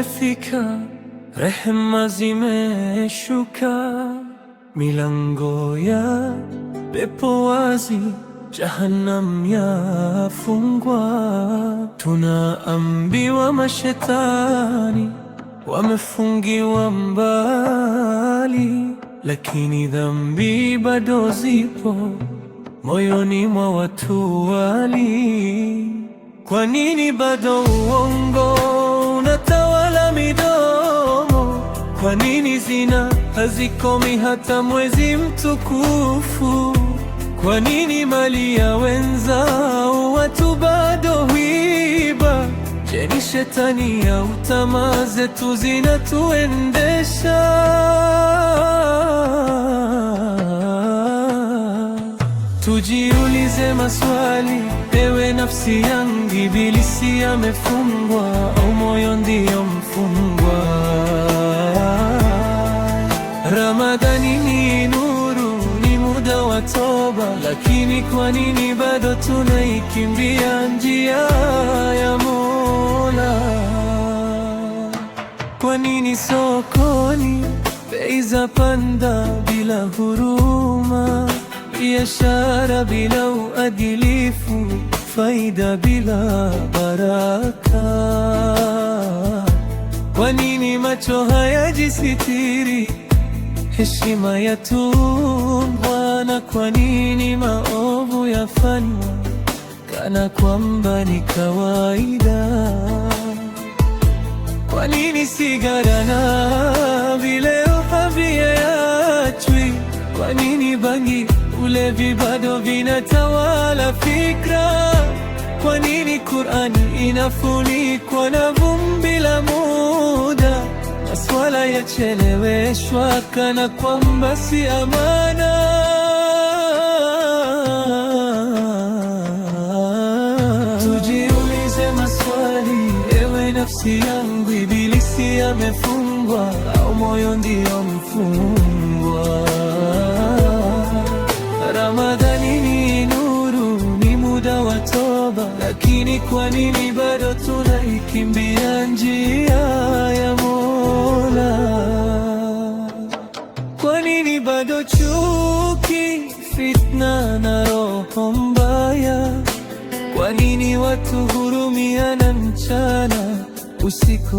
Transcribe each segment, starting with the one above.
umefika, rehema zimeshuka, milango ya pepo wazi, Jahannam yafungwa. Tunaambiwa mashetani wamefungiwa mbali, lakini dhambi bado zipo moyoni mwa watu wali. Kwa nini bado uongo unatawala midomo? Kwa nini zina hazikomi hata mwezi mtukufu? Kwa nini mali ya wenzao watu bado huiba? Je, ni shetani au tamaa zetu zinatuendesha? Tujiulize maswali, ewe nafsi yangu, ibilisi amefungwa au moyo ndio mfungwa? Ramadhani ni nuru, ni muda wa toba, lakini kwa nini bado tunaikimbia njia ya Mola? Kwa nini sokoni bei zapanda bila huruma? Biashara bila uadilifu, faida bila baraka. Kwa nini macho hayajisitiri, heshima yatungwa? Na kwa nini maovu yafanywa kana kwamba ni kawaida? Kwa nini sigara na vileo haviachwi? Kwa nini bangi, ulevi bado vinatawala fikra? Kwa nini Qur'ani inafunikwa na vumbi la muda? Maswala yacheleweshwa kana kwamba si amana. Tujiulize maswali, ewe nafsi yangu, ibilisi amefungwa au moyo ndio mfungwa? Ramadhani ni nuru, ni muda wa toba, lakini kwa nini bado tunaikimbia njia ya Mola? Kwa nini bado chuki, fitna na roho mbaya? Kwa nini watu hurumiana mchana, usiku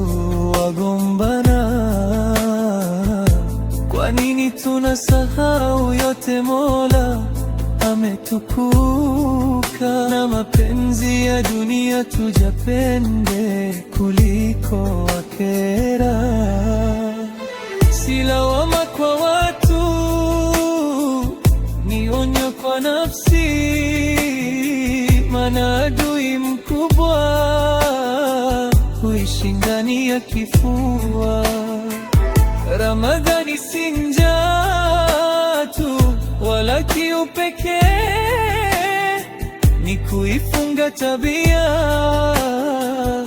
wagombana? Kwa nini tunasahau yote Mola ametukuka? Na mapenzi ya dunia tujapende kuliko akhera. Si lawama kwa watu, ni onyo kwa nafsi, maana adui mkubwa huishi ndani ya kifua. Ramadhani si njaa tu wala kiu pekee, ni kuifunga tabia,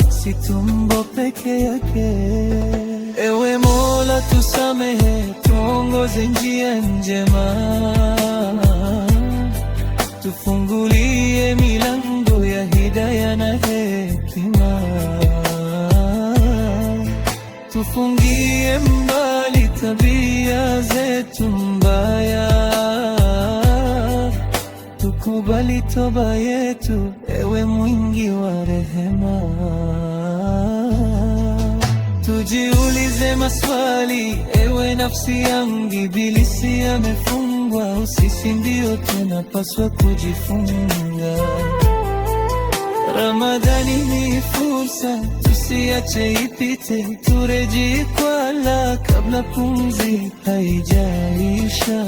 si tumbo peke yake. Ewe Mola tusamehe, tuongoze njia njema, tufungulie milango ya hidayah na hekima, tufungie mbali tabia zetu mbaya, tukubali toba yetu, ewe mwingi wa rehema. Tujiulize maswali, ewe nafsi yangu, ibilisi amefungwa, sisi ndio tunapaswa kujifunga. Ramadhani ni fursa, tusiache ipite, turejee kwa Allah kabla pumzi haijaisha.